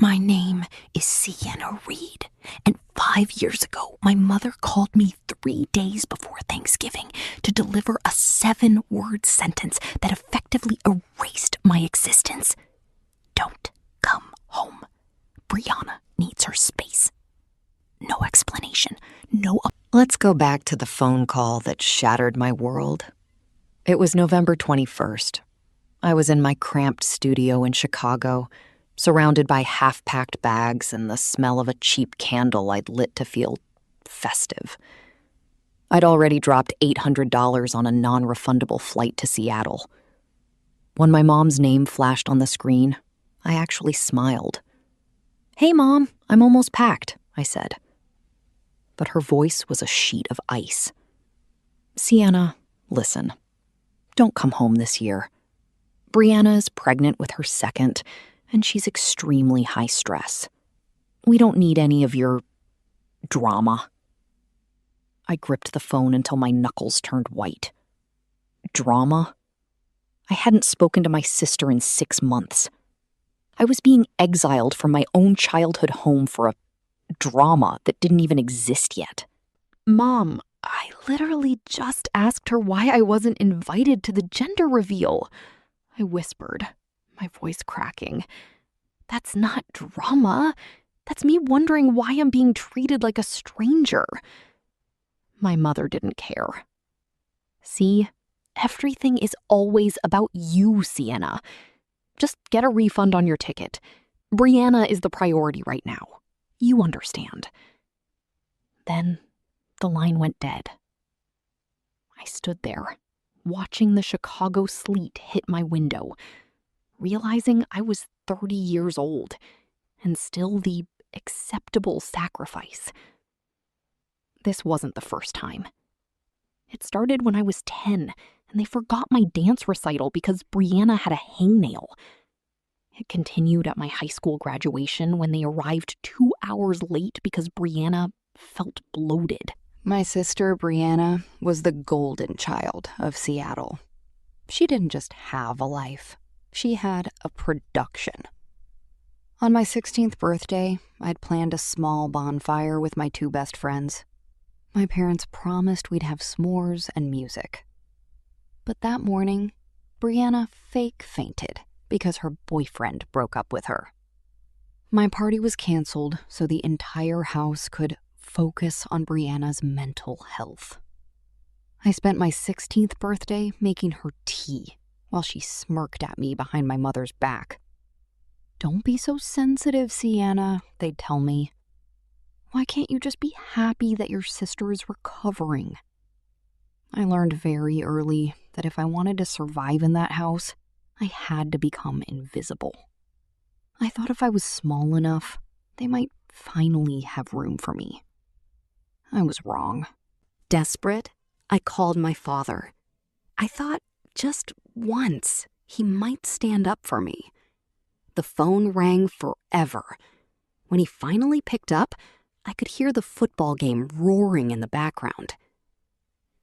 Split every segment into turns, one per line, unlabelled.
My name is Sienna Reed, and 5 years ago, my mother called me 3 days before Thanksgiving to deliver a 7-word sentence that effectively erased my existence. Don't come home. Brianna needs her space. No explanation,
Let's go back to the phone call that shattered my world. It was November 21st. I was in my cramped studio in Chicago, surrounded by half-packed bags and the smell of a cheap candle I'd lit to feel festive. I'd already dropped $800 on a non-refundable flight to Seattle. When my mom's name flashed on the screen, I actually smiled. "Hey, Mom, I'm almost packed," I said. But her voice was a sheet of ice. "Sienna, listen. Don't come home this year. Brianna is pregnant with her second, and she's extremely high stress. We don't need any of your drama." I gripped the phone until my knuckles turned white. Drama? I hadn't spoken to my sister in 6 months. I was being exiled from my own childhood home for a drama that didn't even exist yet.
"Mom, I literally just asked her why I wasn't invited to the gender reveal," I whispered, my voice cracking. "That's not drama. That's me wondering why I'm being treated like a stranger." My mother didn't care. "See, everything is always about you, Sienna. Just get a refund on your ticket. Brianna is the priority right now. You understand." Then the line went dead. I stood there, watching the Chicago sleet hit my window, realizing I was 30 years old and still the acceptable sacrifice. This wasn't the first time. It started when I was 10, and they forgot my dance recital because Brianna had a hangnail. It continued at my high school graduation when they arrived 2 hours late because Brianna felt bloated.
My sister, Brianna, was the golden child of Seattle. She didn't just have a life. She had a production. On my 16th birthday, I'd planned a small bonfire with my 2 best friends. My parents promised we'd have s'mores and music. But that morning, Brianna fake fainted because her boyfriend broke up with her. My party was canceled so the entire house could focus on Brianna's mental health. I spent my 16th birthday making her tea while she smirked at me behind my mother's back. "Don't be so sensitive, Sienna," they'd tell me. "Why can't you just be happy that your sister is recovering?" I learned very early that if I wanted to survive in that house, I had to become invisible. I thought if I was small enough, they might finally have room for me. I was wrong.
Desperate, I called my father. I thought just once he might stand up for me. The phone rang forever. When he finally picked up, I could hear the football game roaring in the background.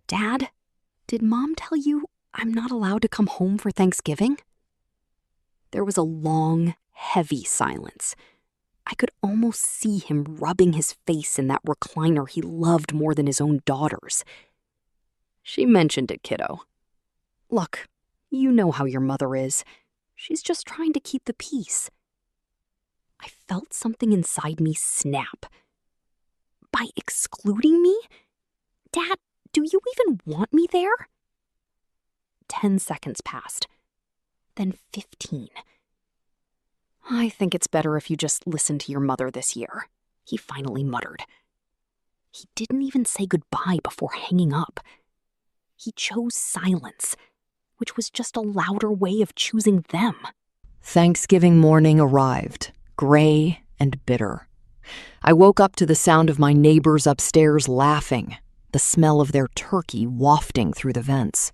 "Dad, did Mom tell you I'm not allowed to come home for Thanksgiving?" There was a long, heavy silence. I could almost see him rubbing his face in that recliner he loved more than his own daughters. "She mentioned it, kiddo. Look, you know how your mother is. She's just trying to keep the peace." I felt something inside me snap. By excluding me? Dad, do you even want me there? 10 seconds passed. Then 15. "I think it's better if you just listen to your mother this year," he finally muttered. He didn't even say goodbye before hanging up. He chose silence, which was just a louder way of choosing them. Thanksgiving morning arrived, gray and bitter. I woke up to the sound of my neighbors upstairs laughing, the smell of their turkey wafting through the vents.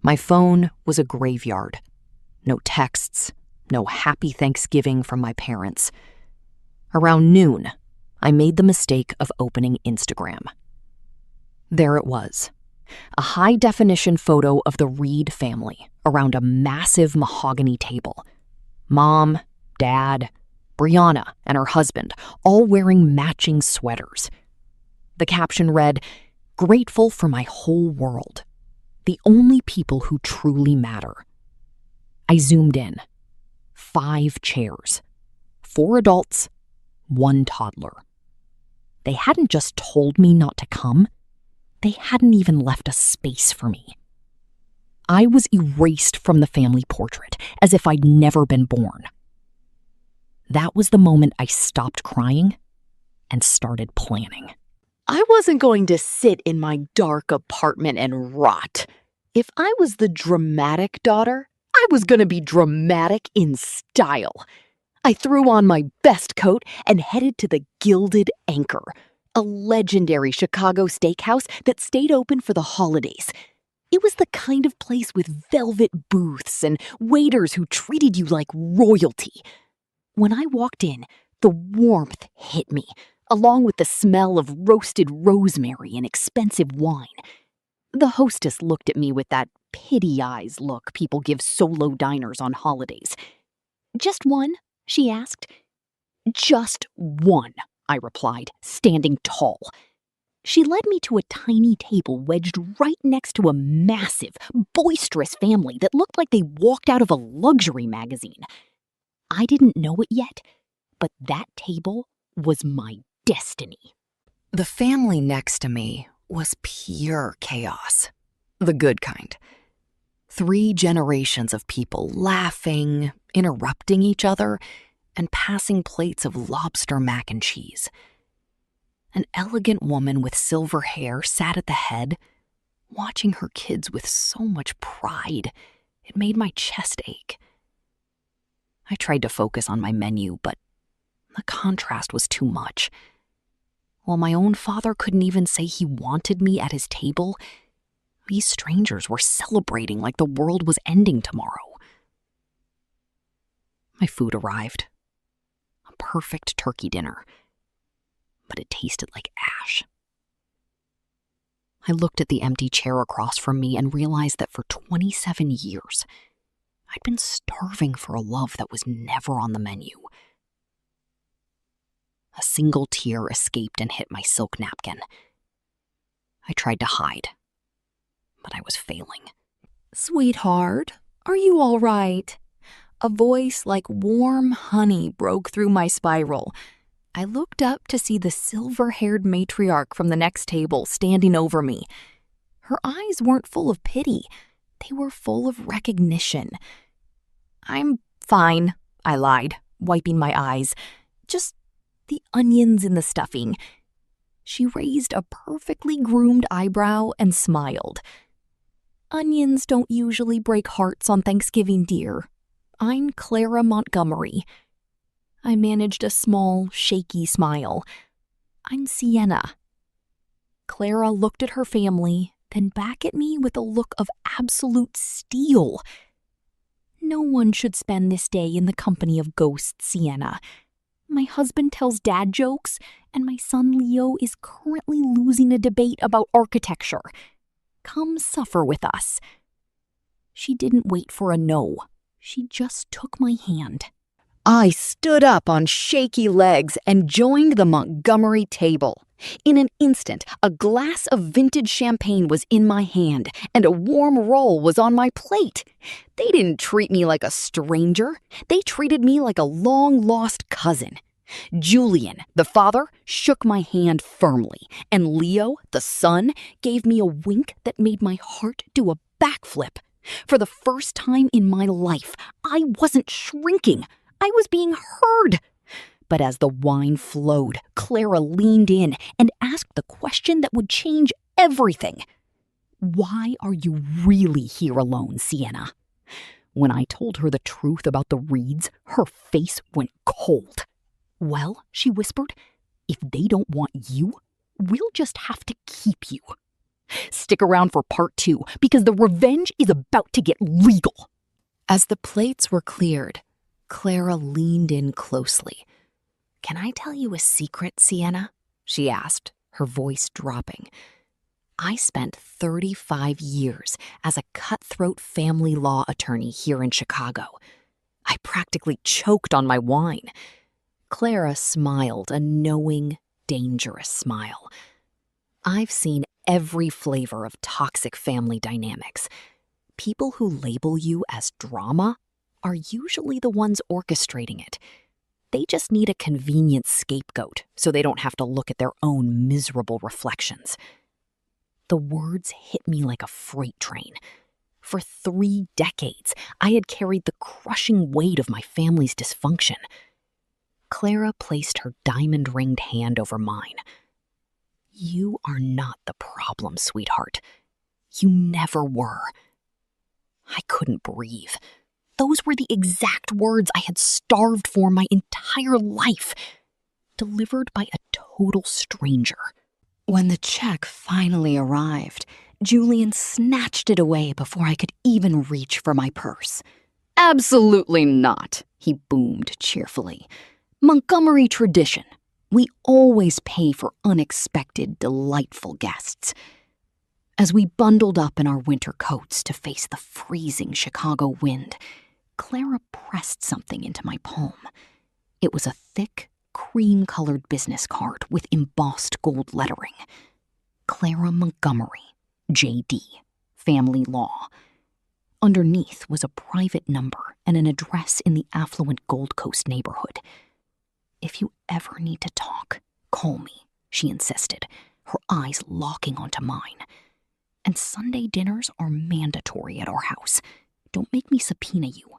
My phone was a graveyard. No texts, no happy Thanksgiving from my parents. Around noon, I made the mistake of opening Instagram. There it was, a high-definition photo of the Reed family around a massive mahogany table. Mom, Dad,
Brianna and her husband, all wearing matching sweaters. The caption read, "Grateful for my whole world. The only people who truly matter." I zoomed in. 5 chairs. 4 adults, 1 toddler. They hadn't just told me not to come. They hadn't even left a space for me. I was erased from the family portrait, as if I'd never been born. That was the moment I stopped crying and started planning.
I wasn't going to sit in my dark apartment and rot. If I was the dramatic daughter, I was going to be dramatic in style. I threw on my best coat and headed to the Gilded Anchor, a legendary Chicago steakhouse that stayed open for the holidays. It was the kind of place with velvet booths and waiters who treated you like royalty. When I walked in, the warmth hit me, along with the smell of roasted rosemary and expensive wine. The hostess looked at me with that pity eyes look people give solo diners on holidays. "Just one?" she asked. "Just one," I replied, standing tall. She led me to a tiny table wedged right next to a massive, boisterous family that looked like they walked out of a luxury magazine. I didn't know it yet, but that table was my destiny.
The family next to me was pure chaos. The good kind. 3 generations of people laughing, interrupting each other, and passing plates of lobster mac and cheese. An elegant woman with silver hair sat at the head, watching her kids with so much pride, it made my chest ache. I tried to focus on my menu, but the contrast was too much. While my own father couldn't even say he wanted me at his table, these strangers were celebrating like the world was ending tomorrow. My food arrived. A perfect turkey dinner. But it tasted like ash. I looked at the empty chair across from me and realized that for 27 years, I'd been starving for a love that was never on the menu. A single tear escaped and hit my silk napkin. I tried to hide, but I was failing.
"Sweetheart, are you all right?" A voice like warm honey broke through my spiral. I looked up to see the silver-haired matriarch from the next table standing over me. Her eyes weren't full of pity. They were full of recognition. "I'm fine," I lied, wiping my eyes. "Just the onions in the stuffing." She raised a perfectly groomed eyebrow and smiled. "Onions don't usually break hearts on Thanksgiving, dear. I'm Clara Montgomery." I managed a small, shaky smile. "I'm Sienna." Clara looked at her family, then back at me with a look of absolute steel. "No one should spend this day in the company of ghosts, Sienna. My husband tells dad jokes, and my son Leo is currently losing a debate about architecture. Come suffer with us." She didn't wait for a no. She just took my hand.
I stood up on shaky legs and joined the Montgomery table. In an instant, a glass of vintage champagne was in my hand, and a warm roll was on my plate. They didn't treat me like a stranger. They treated me like a long-lost cousin. Julian, the father, shook my hand firmly, and Leo, the son, gave me a wink that made my heart do a backflip. For the first time in my life, I wasn't shrinking. I was being heard. But as the wine flowed, Clara leaned in and asked the question that would change everything. "Why are you really here alone, Sienna?" When I told her the truth about the Reeds, her face went cold. "Well," she whispered, "if they don't want you, we'll just have to keep you. Stick around for part 2, because the revenge is about to get legal."
As the plates were cleared, Clara leaned in closely. "Can I tell you a secret, Sienna?" she asked, her voice dropping. "I spent 35 years as a cutthroat family law attorney here in Chicago. I practically choked on my wine.
Clara smiled, a knowing, dangerous smile. I've seen every flavor of toxic family dynamics. People who label you as drama are usually the ones orchestrating it. They just need a convenient scapegoat so they don't have to look at their own miserable reflections. The words hit me like a freight train. For 3 decades, I had carried the crushing weight of my family's dysfunction. Clara placed her diamond-ringed hand over mine. You are not the problem, sweetheart. You never were. I couldn't breathe. Those were the exact words I had starved for my entire life, delivered by a total stranger. When the check finally arrived, Julian snatched it away before I could even reach for my purse. "Absolutely not," he boomed cheerfully. "Montgomery tradition. We always pay for unexpected, delightful guests." As we bundled up in our winter coats to face the freezing Chicago wind, Clara pressed something into my palm. It was a thick, cream-colored business card with embossed gold lettering. Clara Montgomery, J.D., Family Law. Underneath was a private number and an address in the affluent Gold Coast neighborhood. "If you ever need to talk, call me," she insisted, her eyes locking onto mine. "And Sunday dinners are mandatory at our house. Don't make me subpoena you."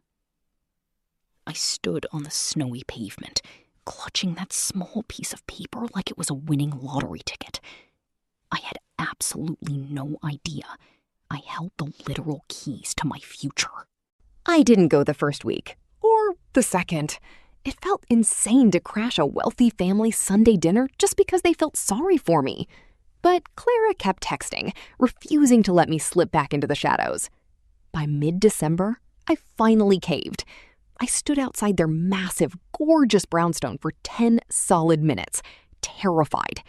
I stood on the snowy pavement, clutching that small piece of paper like it was a winning lottery ticket. I had absolutely no idea I held the literal keys to my future.
I didn't go the first week, or the second. It felt insane to crash a wealthy family's Sunday dinner just because they felt sorry for me. But Clara kept texting, refusing to let me slip back into the shadows. By mid-December, I finally caved. I stood outside their massive, gorgeous brownstone for 10 solid minutes, terrified.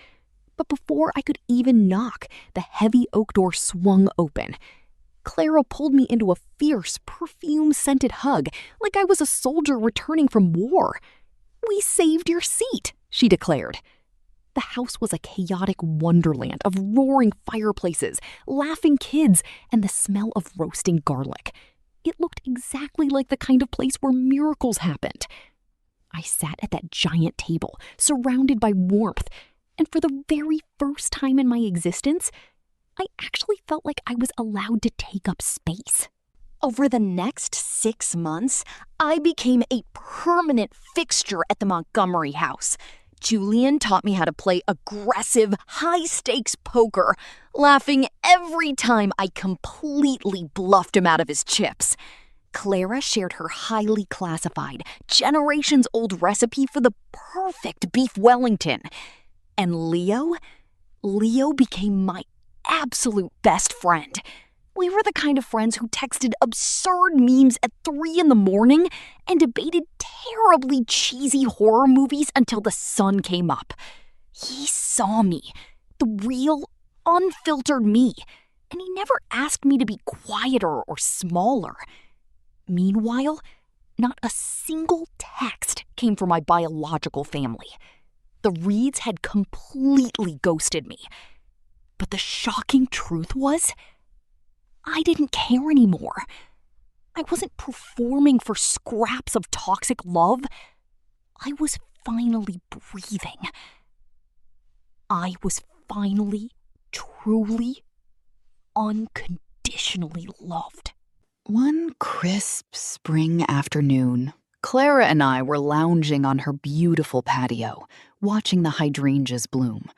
But before I could even knock, the heavy oak door swung open. Clara pulled me into a fierce, perfume-scented hug, like I was a soldier returning from war. "We saved your seat," she declared. The house was a chaotic wonderland of roaring fireplaces, laughing kids, and the smell of roasting garlic. It looked exactly like the kind of place where miracles happened. I sat at that giant table, surrounded by warmth, and for the very first time in my existence, I actually felt like I was allowed to take up space. Over the next 6 months, I became a permanent fixture at the Montgomery house. Julian taught me how to play aggressive, high-stakes poker, laughing every time I completely bluffed him out of his chips. Clara shared her highly classified, generations-old recipe for the perfect beef Wellington. And Leo became my absolute best friend. We were the kind of friends who texted absurd memes at 3 a.m. and debated terribly cheesy horror movies until the sun came up. He saw me, the real, unfiltered me, and he never asked me to be quieter or smaller. Meanwhile, not a single text came from my biological family. The Reeds had completely ghosted me. But the shocking truth was, I didn't care anymore. I wasn't performing for scraps of toxic love. I was finally breathing. I was finally, truly, unconditionally loved.
One crisp spring afternoon, Clara and I were lounging on her beautiful patio, watching the hydrangeas bloom.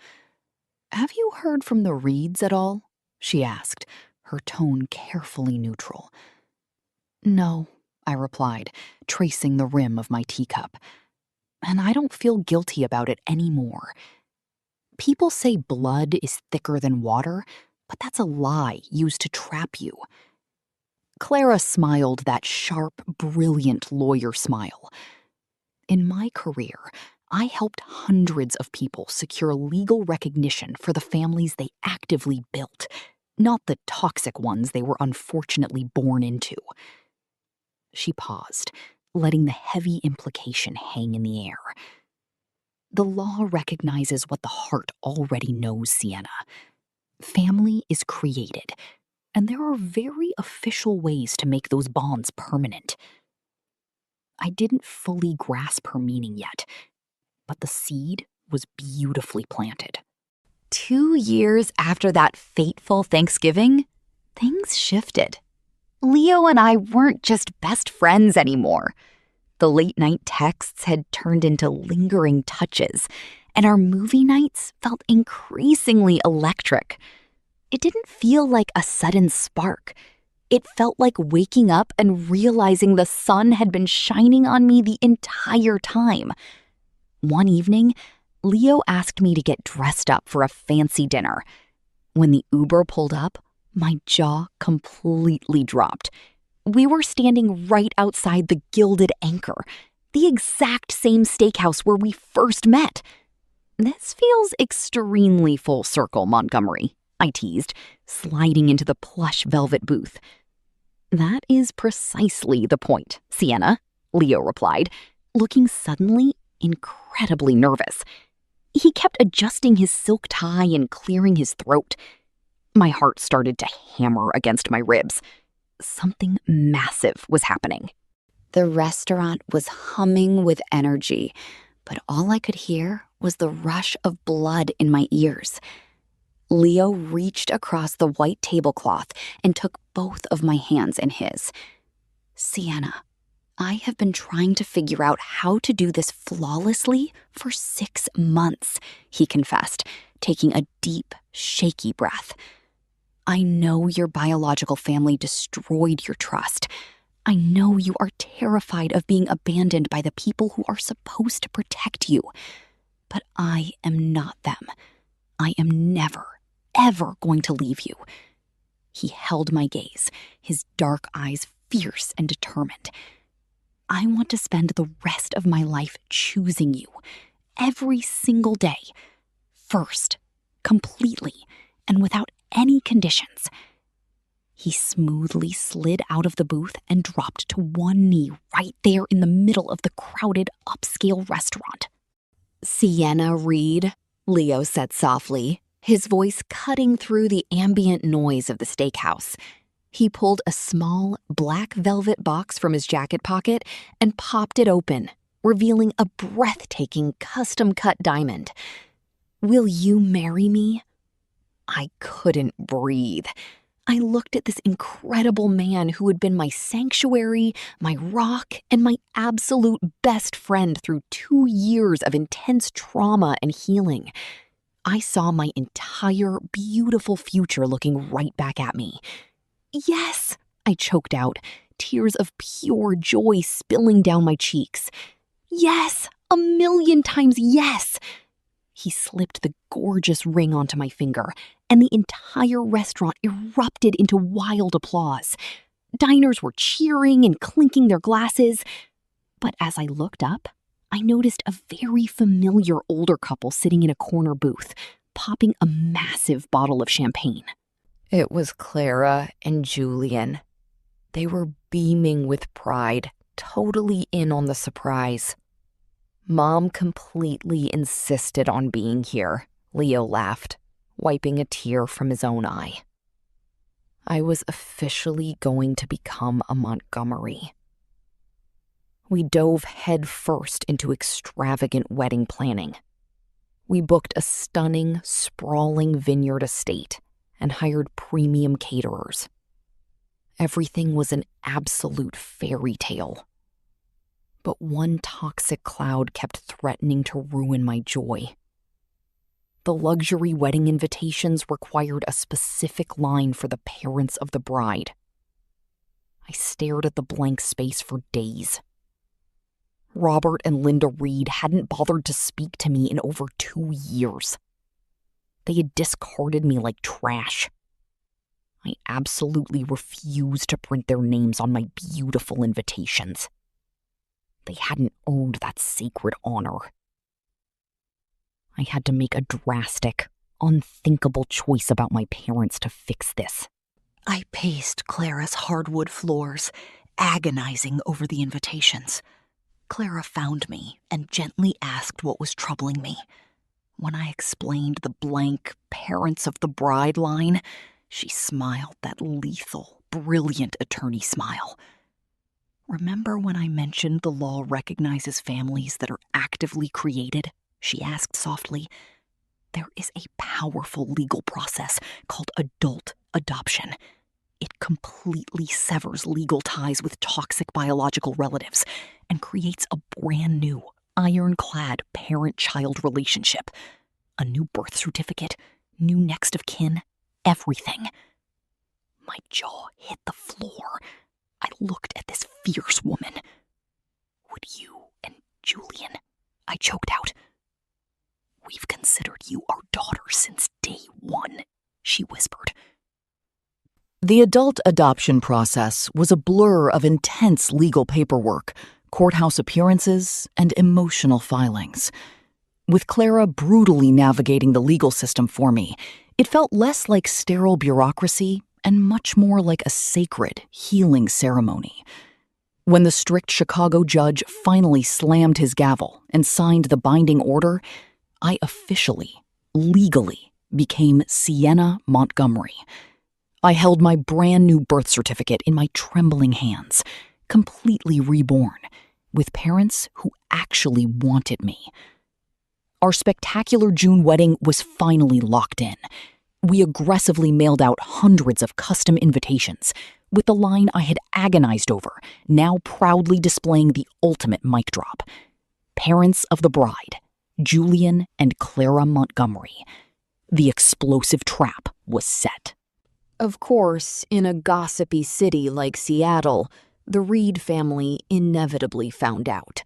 "Have you heard from the Reeds at all?" she asked, her tone carefully neutral. "No," I replied, tracing the rim of my teacup. "And I don't feel guilty about it anymore. People say blood is thicker than water, but that's a lie used to trap you." Clara smiled that sharp, brilliant lawyer smile. "In my career, I helped hundreds of people secure legal recognition for the families they actively built, not the toxic ones they were unfortunately born into." She paused, letting the heavy implication hang in the air.
The law recognizes what the heart already knows, Sienna. Family is created, and there are very official ways to make those bonds permanent. I didn't fully grasp her meaning yet, but the seed was beautifully planted.
2 years after that fateful Thanksgiving, things shifted. Leo and I weren't just best friends anymore. The late-night texts had turned into lingering touches, and our movie nights felt increasingly electric. It didn't feel like a sudden spark. It felt like waking up and realizing the sun had been shining on me the entire time. One evening, Leo asked me to get dressed up for a fancy dinner. When the Uber pulled up, my jaw completely dropped. We were standing right outside the Gilded Anchor, the exact same steakhouse where we first met. This feels extremely full circle, Montgomery, I teased, sliding into the plush velvet booth. That is precisely the point, Sienna, Leo replied, looking suddenly incredibly nervous. He kept adjusting his silk tie and clearing his throat. My heart started to hammer against my ribs. Something massive was happening. The restaurant was humming with energy, but all I could hear was the rush of blood in my ears. Leo reached across the white tablecloth and took both of my hands in his. Sienna, I have been trying to figure out how to do this flawlessly for 6 months, he confessed, taking a deep, shaky breath. I know your biological family destroyed your trust. I know you are terrified of being abandoned by the people who are supposed to protect you. But I am not them. I am never, ever going to leave you. He held my gaze, his dark eyes fierce and determined. I want to spend the rest of my life choosing you, every single day. First, completely, and without any conditions. He smoothly slid out of the booth and dropped to one knee right there in the middle of the crowded upscale restaurant. Sienna Reed, Leo said softly, his voice cutting through the ambient noise of the steakhouse. He pulled a small, black velvet box from his jacket pocket and popped it open, revealing a breathtaking custom-cut diamond. Will you marry me? I couldn't breathe. I looked at this incredible man who had been my sanctuary, my rock, and my absolute best friend through 2 years of intense trauma and healing. I saw my entire beautiful future looking right back at me. Yes, I choked out, tears of pure joy spilling down my cheeks. Yes, 1,000,000 times yes! He slipped the gorgeous ring onto my finger, and the entire restaurant erupted into wild applause. Diners were cheering and clinking their glasses. But as I looked up, I noticed a very familiar older couple sitting in a corner booth, popping a massive bottle of champagne. It was Clara and Julian. They were beaming with pride, totally in on the surprise. Mom completely insisted on being here, Leo laughed, wiping a tear from his own eye. I was officially going to become a Montgomery. We dove headfirst into extravagant wedding planning. We booked a stunning, sprawling vineyard estate and hired premium caterers. Everything was an absolute fairy tale. But one toxic cloud kept threatening to ruin my joy. The luxury wedding invitations required a specific line for the parents of the bride. I stared at the blank space for days. Robert and Linda Reed hadn't bothered to speak to me in over 2 years. They had discarded me like trash. I absolutely refused to print their names on my beautiful invitations. They hadn't earned that sacred honor. I had to make a drastic, unthinkable choice about my parents to fix this.
I paced Clara's hardwood floors, agonizing over the invitations. Clara found me and gently asked what was troubling me. When I explained the blank "parents of the bride" line, she smiled that lethal, brilliant attorney smile. "Remember when I mentioned the law recognizes families that are actively created?" she asked softly. "There is a powerful legal process called adult adoption. It completely severs legal ties with toxic biological relatives and creates a brand new, ironclad parent-child relationship. A new birth certificate, new next of kin, everything." My jaw hit the floor. I looked at this fierce woman. "Would you and Julian," I choked out. "We've considered you our daughter since day one," she whispered.
The adult adoption process was a blur of intense legal paperwork, courthouse appearances, and emotional filings. With Clara brutally navigating the legal system for me, it felt less like sterile bureaucracy and much more like a sacred, healing ceremony. When the strict Chicago judge finally slammed his gavel and signed the binding order, I officially, legally, became Sienna Montgomery. I held my brand new birth certificate in my trembling hands, completely reborn, with parents who actually wanted me. Our spectacular June wedding was finally locked in. We aggressively mailed out hundreds of custom invitations, with the line I had agonized over now proudly displaying the ultimate mic drop. Parents of the bride, Julian and Clara Montgomery. The explosive trap was set. Of course, in a gossipy city like Seattle, the Reed family inevitably found out.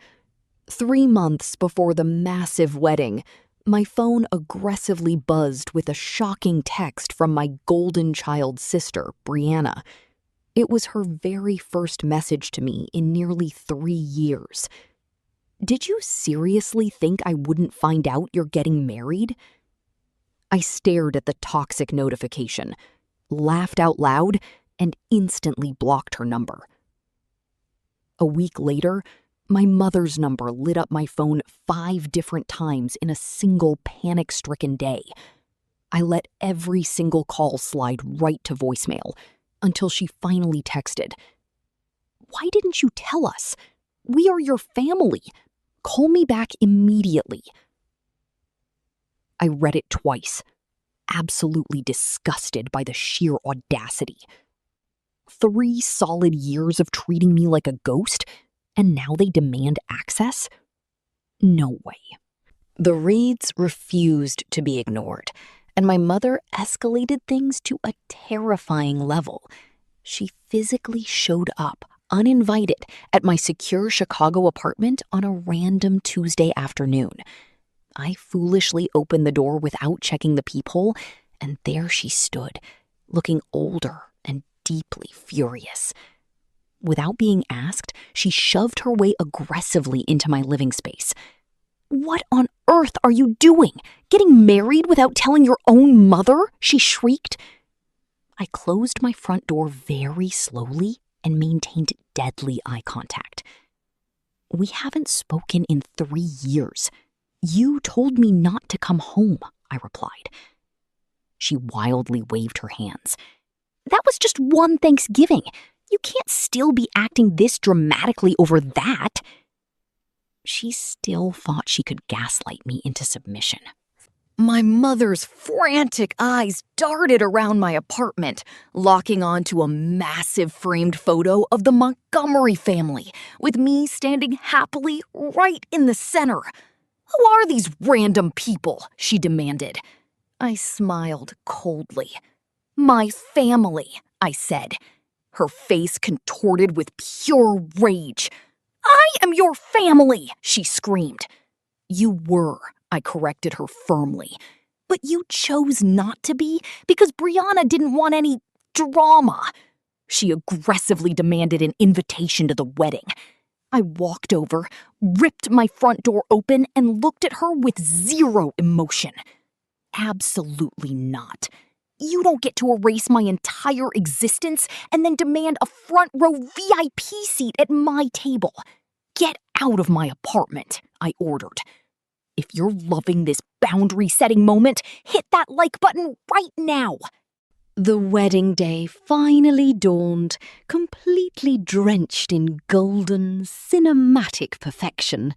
3 months before the massive wedding, my phone aggressively buzzed with a shocking text from my golden child sister, Brianna. It was her very first message to me in nearly 3 years. "Did you seriously think I wouldn't find out you're getting married?" I stared at the toxic notification, laughed out loud, and instantly blocked her number. A week later, my mother's number lit up my phone 5 different times in a single panic-stricken day. I let every single call slide right to voicemail until she finally texted, "Why didn't you tell us? We are your family. Call me back immediately." I read it twice, absolutely disgusted by the sheer audacity. 3 solid years of treating me like a ghost, and now they demand access? No way. The Reeds refused to be ignored, and my mother escalated things to a terrifying level. She physically showed up, uninvited, at my secure Chicago apartment on a random Tuesday afternoon. I foolishly opened the door without checking the peephole, and there she stood, looking older and deeply furious. Without being asked, she shoved her way aggressively into my living space. "What on earth are you doing? Getting married without telling your own mother?" she shrieked. I closed my front door very slowly and maintained deadly eye contact. "We haven't spoken in 3 years. You told me not to come home," I replied. She wildly waved her hands. "That was just one Thanksgiving. You can't still be acting this dramatically over that." She still thought she could gaslight me into submission. My mother's frantic eyes darted around my apartment, locking onto a massive framed photo of the Montgomery family, with me standing happily right in the center. "Who are these random people?" she demanded. I smiled coldly. "My family," I said, her face contorted with pure rage. "I am your family," she screamed. "You were," I corrected her firmly. "But you chose not to be because Brianna didn't want any drama." She aggressively demanded an invitation to the wedding. I walked over, ripped my front door open, and looked at her with zero emotion. "Absolutely not. You don't get to erase my entire existence and then demand a front row VIP seat at my table. Get out of my apartment," I ordered. "If you're loving this boundary-setting moment, hit that like button right now."
The wedding day finally dawned, completely drenched in golden, cinematic perfection.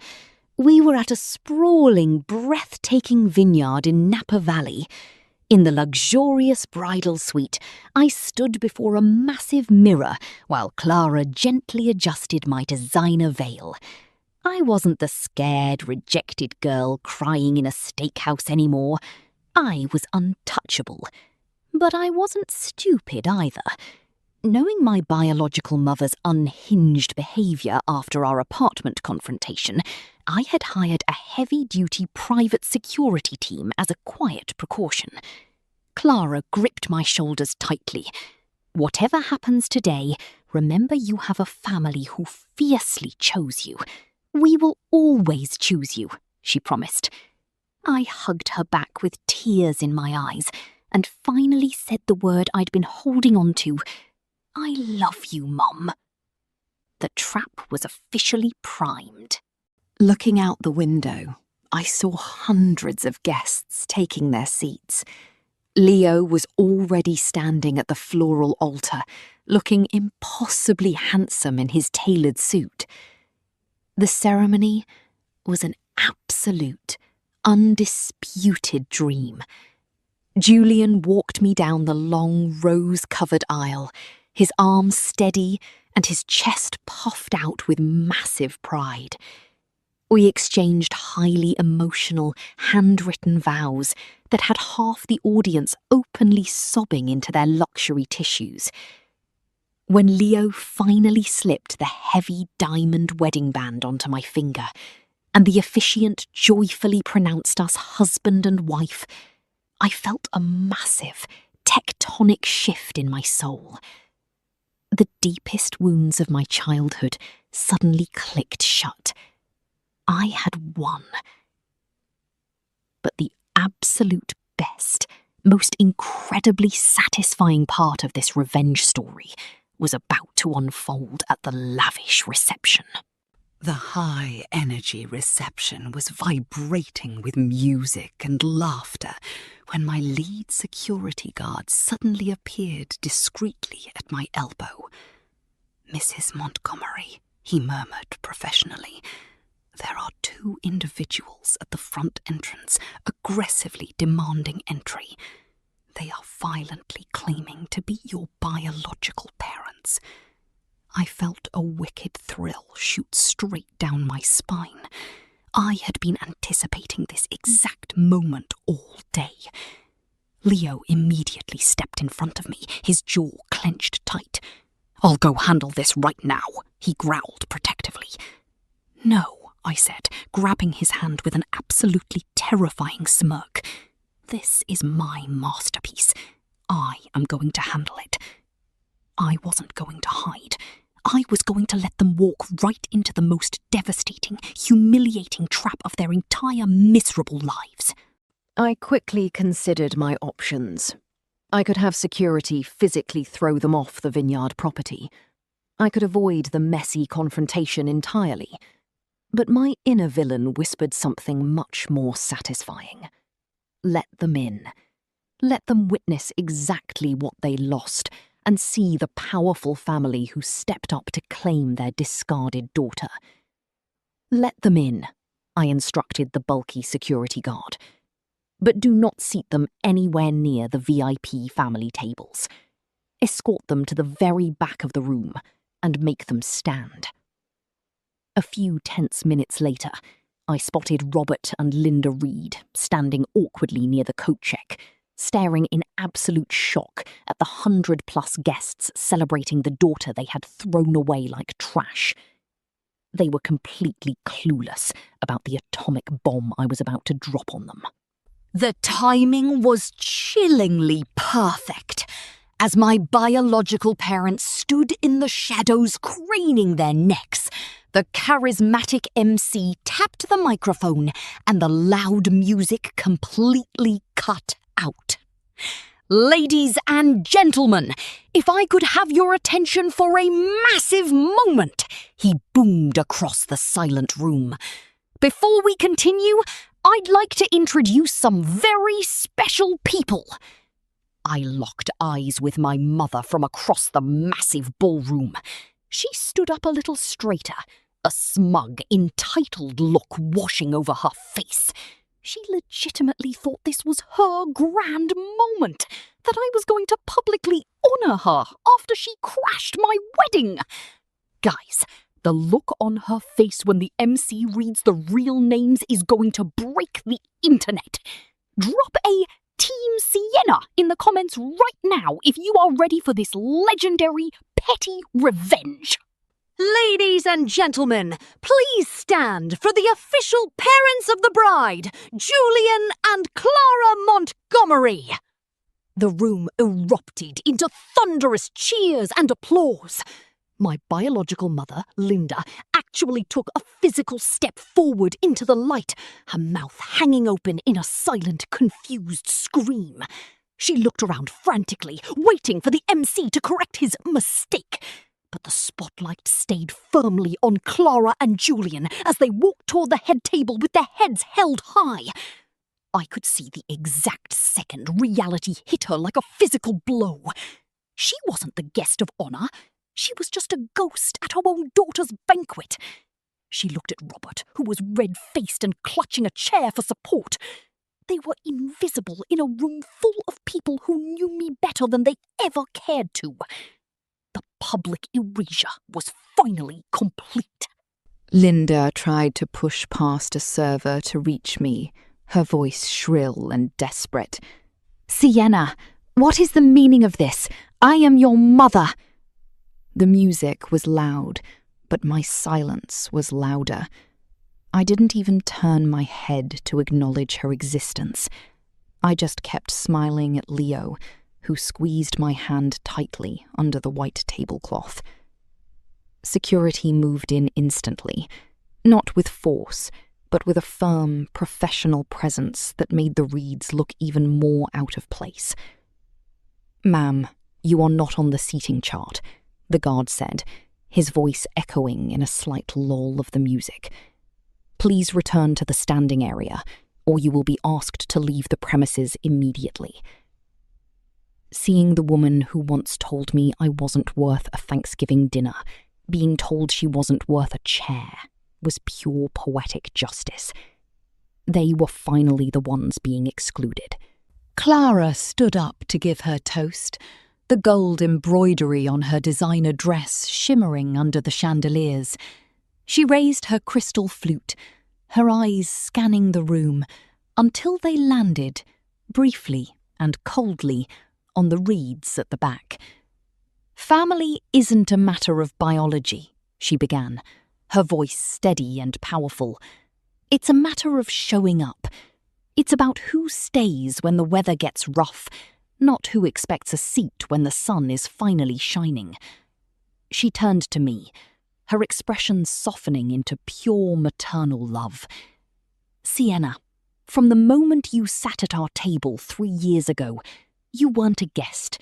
We were at a sprawling, breathtaking vineyard in Napa Valley. In the luxurious bridal suite, I stood before a massive mirror while Clara gently adjusted my designer veil. I wasn't the scared, rejected girl crying in a steakhouse anymore. I was untouchable. But I wasn't stupid either. Knowing my biological mother's unhinged behaviour after our apartment confrontation, I had hired a heavy-duty private security team as a quiet precaution. Clara gripped my shoulders tightly. "Whatever happens today, remember you have a family who fiercely chose you. We will always choose you," she promised. I hugged her back with tears in my eyes and finally said the word I'd been holding on to. "I love you, Mum." The trap was officially primed.
Looking out the window, I saw hundreds of guests taking their seats. Leo was already standing at the floral altar, looking impossibly handsome in his tailored suit. The ceremony was an absolute, undisputed dream. Julian walked me down the long, rose-covered aisle, his arms steady and his chest puffed out with massive pride. We exchanged highly emotional, handwritten vows that had half the audience openly sobbing into their luxury tissues. When Leo finally slipped the heavy diamond wedding band onto my finger, and the officiant joyfully pronounced us husband and wife, I felt a massive, tectonic shift in my soul. The deepest wounds of my childhood suddenly clicked shut. I had won. But the absolute best, most incredibly satisfying part of this revenge story was about to unfold at the lavish reception.
The high-energy reception was vibrating with music and laughter when my lead security guard suddenly appeared discreetly at my elbow. "Mrs. Montgomery," he murmured professionally, "there are two individuals at the front entrance aggressively demanding entry. They are violently claiming to be your biological parents." I felt a wicked thrill shoot straight down my spine. I had been anticipating this exact moment all day. Leo immediately stepped in front of me, his jaw clenched tight. "I'll go handle this right now," he growled protectively. "No," I said, grabbing his hand with an absolutely terrifying smirk. "This is my masterpiece. I am going to handle it." I wasn't going to hide. I was going to let them walk right into the most devastating, humiliating trap of their entire miserable lives.
I quickly considered my options. I could have security physically throw them off the vineyard property. I could avoid the messy confrontation entirely. But my inner villain whispered something much more satisfying. Let them in. Let them witness exactly what they lost and see the powerful family who stepped up to claim their discarded daughter. "Let them in," I instructed the bulky security guard. "But do not seat them anywhere near the VIP family tables. Escort them to the very back of the room and make them stand." A few tense minutes later, I spotted Robert and Linda Reed standing awkwardly near the coat check, staring in absolute shock at the 100+ guests celebrating the daughter they had thrown away like trash. They were completely clueless about the atomic bomb I was about to drop on them.
The timing was chillingly perfect. As my biological parents stood in the shadows craning their necks, the charismatic MC tapped the microphone and the loud music completely cut out.
Ladies and gentlemen, if I could have your attention for a massive moment, he boomed across the silent room. Before we continue, I'd like to introduce some very special people. I locked eyes with my mother from across the massive ballroom. She stood up a little straighter, a smug, entitled look washing over her face. She legitimately thought this was her grand moment, that I was going to publicly honour her after she crashed my wedding. Guys, the look on her face when the MC reads the real names is going to break the internet. Drop a Team Sienna in the comments right now if you are ready for this legendary petty revenge.
Ladies and gentlemen, please stand for the official parents of the bride, Julian and Clara Montgomery. The room erupted into thunderous cheers and applause. My biological mother, Linda, actually took a physical step forward into the light, her mouth hanging open in a silent, confused scream. She looked around frantically, waiting for the MC to correct his mistake. But the spotlight stayed firmly on Clara and Julian as they walked toward the head table with their heads held high. I could see the exact second reality hit her like a physical blow. She wasn't the guest of honour. She was just a ghost at her own daughter's banquet. She looked at Robert, who was red-faced and clutching a chair for support. They were invisible in a room full of people who knew me better than they ever cared to. The public erasure was finally complete.
Linda tried to push past a server to reach me, her voice shrill and desperate.
Sienna, what is the meaning of this? I am your mother.
The music was loud, but my silence was louder. I didn't even turn my head to acknowledge her existence. I just kept smiling at Leo, who squeezed my hand tightly under the white tablecloth. Security moved in instantly, not with force, but with a firm, professional presence that made the Reeds look even more out of place. "Ma'am, you are not on the seating chart," the guard said, his voice echoing in a slight lull of the music. "Please return to the standing area, or you will be asked to leave the premises immediately." Seeing the woman who once told me I wasn't worth a Thanksgiving dinner, being told she wasn't worth a chair, was pure poetic justice. They were finally the ones being excluded.
Clara stood up to give her toast, the gold embroidery on her designer dress shimmering under the chandeliers. She raised her crystal flute, her eyes scanning the room, until they landed, briefly and coldly, on the Reeds at the back. "Family isn't a matter of biology," she began, her voice steady and powerful. "It's a matter of showing up. It's about who stays when the weather gets rough, not who expects a seat when the sun is finally shining." She turned to me, her expression softening into pure maternal love. "Sienna, from the moment you sat at our table 3 years ago, you weren't a guest.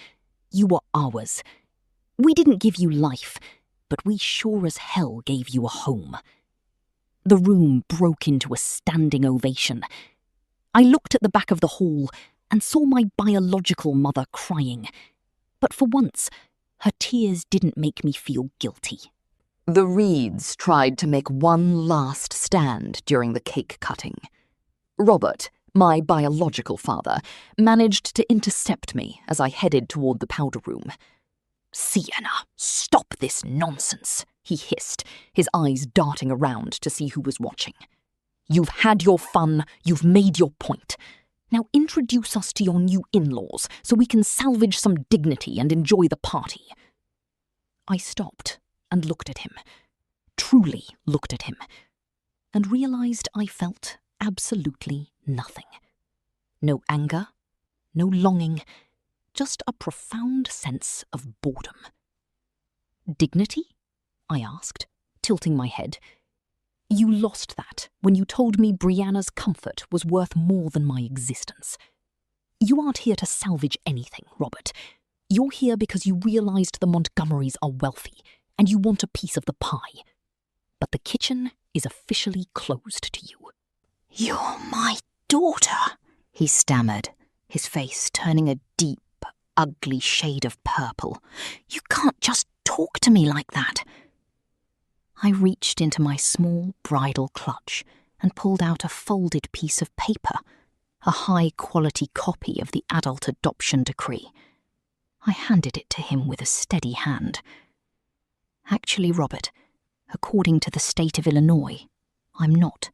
You were ours. We didn't give you life, but we sure as hell gave you a home." The room broke into a standing ovation. I looked at the back of the hall and saw my biological mother crying. But for once, her tears didn't make me feel guilty.
The Reeds tried to make one last stand during the cake cutting. Robert, my biological father, managed to intercept me as I headed toward the powder room. "Sienna, stop this nonsense," he hissed, his eyes darting around to see who was watching. "You've had your fun, you've made your point. Now introduce us to your new in-laws so we can salvage some dignity and enjoy the party." I stopped and looked at him, truly looked at him, and realized I felt absolutely nothing. No anger, no longing, just a profound sense of boredom. "Dignity?" I asked, tilting my head. "You lost that when you told me Brianna's comfort was worth more than my existence."
You aren't here to salvage anything, Robert. You're here because you realized the Montgomerys are wealthy and you want a piece of the pie. But the kitchen is officially closed to you.
You're my daughter, he stammered, his face turning a deep, ugly shade of purple. You can't just talk to me like that. I reached into my small bridal clutch and pulled out a folded piece of paper, a high-quality copy of the adult adoption decree. I handed it to him with a steady hand. Actually, Robert, according to the state of Illinois, I'm not.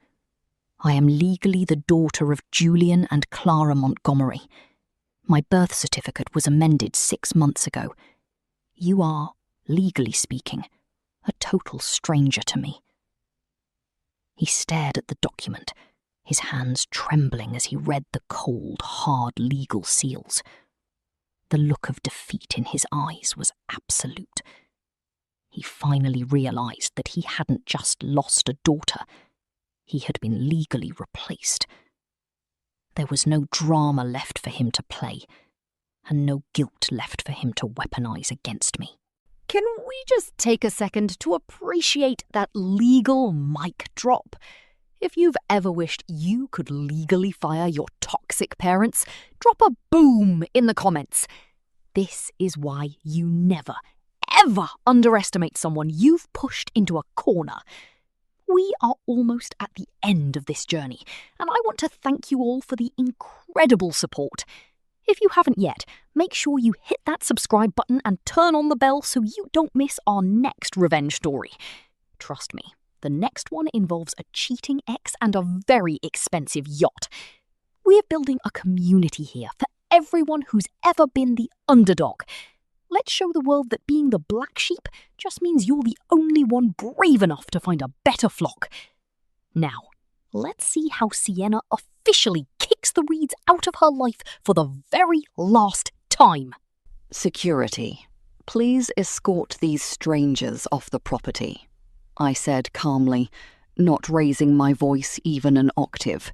I am legally the daughter of Julian and Clara Montgomery. My birth certificate was amended 6 months ago. You are, legally speaking, a total stranger to me. He stared at the document, his hands trembling as he read the cold, hard legal seals. The look of defeat in his eyes was absolute. He finally realized that he hadn't just lost a daughter. He had been legally replaced. There was no drama left for him to play, and no guilt left for him to weaponize against me.
Can we just take a second to appreciate that legal mic drop? If you've ever wished you could legally fire your toxic parents, drop a boom in the comments. This is why you never, ever underestimate someone you've pushed into a corner. We are almost at the end of this journey, and I want to thank you all for the incredible support. If you haven't yet, make sure you hit that subscribe button and turn on the bell so you don't miss our next revenge story. Trust me, the next one involves a cheating ex and a very expensive yacht. We're building a community here for everyone who's ever been the underdog. Let's show the world that being the black sheep just means you're the only one brave enough to find a better flock. Now, let's see how Sienna officially kicks the Reeds out of her life for the very last time.
Security, please escort these strangers off the property, I said calmly, not raising my voice even an octave.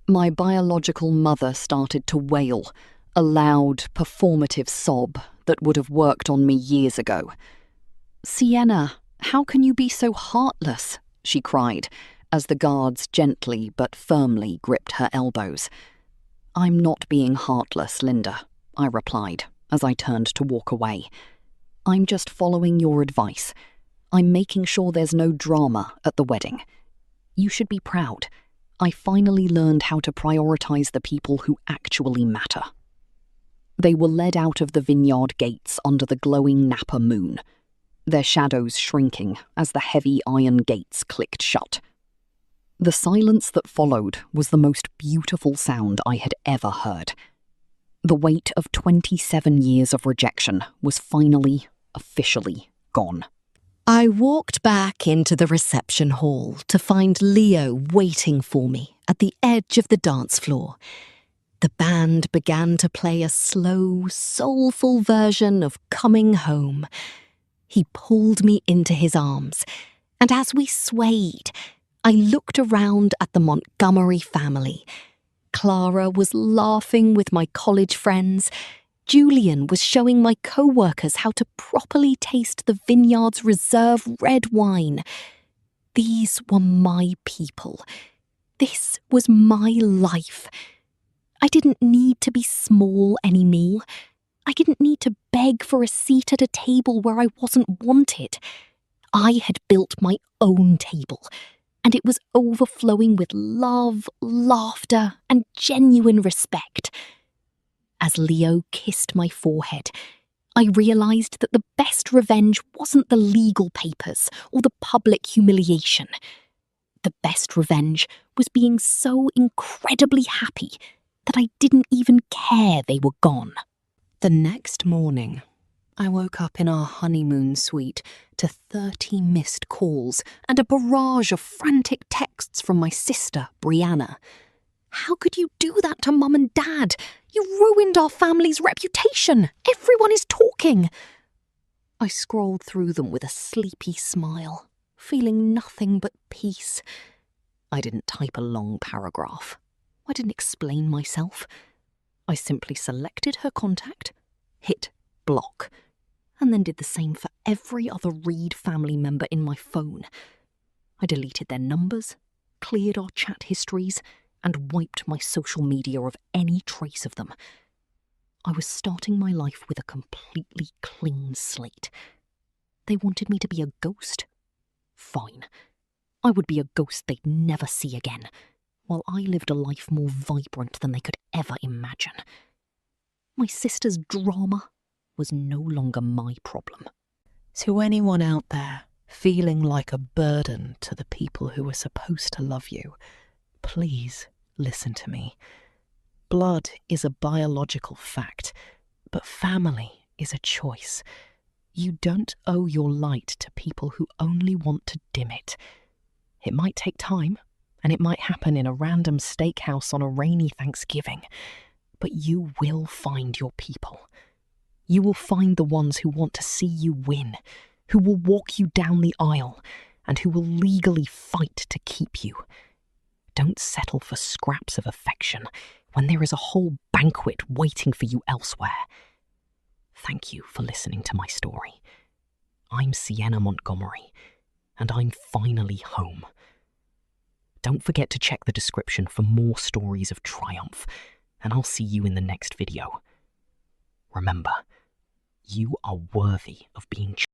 My biological mother started to wail, a loud, performative sob that would have worked on me years ago. "Sienna, how can you be so heartless?" she cried, as the guards gently but firmly gripped her elbows. "I'm not being heartless, Linda," I replied, as I turned to walk away. "I'm just following your advice. I'm making sure there's no drama at the wedding. You should be proud. I finally learned how to prioritize the people who actually matter." They were led out of the vineyard gates under the glowing Napa moon, their shadows shrinking as the heavy iron gates clicked shut. The silence that followed was the most beautiful sound I had ever heard. The weight of 27 years of rejection was finally, officially gone.
I walked back into the reception hall to find Leo waiting for me at the edge of the dance floor. The band began to play a slow, soulful version of Coming Home. He pulled me into his arms, and as we swayed, I looked around at the Montgomery family. Clara was laughing with my college friends. Julian was showing my co-workers how to properly taste the vineyard's reserve red wine. These were my people. This was my life. I didn't need to be small anymore. I didn't need to beg for a seat at a table where I wasn't wanted. I had built my own table, and it was overflowing with love, laughter, and genuine respect. As Leo kissed my forehead, I realized that the best revenge wasn't the legal papers or the public humiliation. The best revenge was being so incredibly happy that I didn't even care they were gone.
The next morning, I woke up in our honeymoon suite to 30 missed calls and a barrage of frantic texts from my sister, Brianna. "How could you do that to Mum and Dad? You ruined our family's reputation. Everyone is talking." I scrolled through them with a sleepy smile, feeling nothing but peace. I didn't type a long paragraph. I didn't explain myself. I simply selected her contact, hit block, and then did the same for every other Reed family member in my phone. I deleted their numbers, cleared our chat histories, and wiped my social media of any trace of them. I was starting my life with a completely clean slate. They wanted me to be a ghost? Fine. I would be a ghost they'd never see again, while I lived a life more vibrant than they could ever imagine. My sister's drama was no longer my problem.
To anyone out there feeling like a burden to the people who are supposed to love you, please listen to me. Blood is a biological fact, but family is a choice. You don't owe your light to people who only want to dim it. It might take time, and it might happen in a random steakhouse on a rainy Thanksgiving, but you will find your people. You will find the ones who want to see you win, who will walk you down the aisle, and who will legally fight to keep you. Don't settle for scraps of affection when there is a whole banquet waiting for you elsewhere. Thank you for listening to my story. I'm Sienna Montgomery, and I'm finally home. Don't forget to check the description for more stories of triumph, and I'll see you in the next video. Remember, you are worthy of being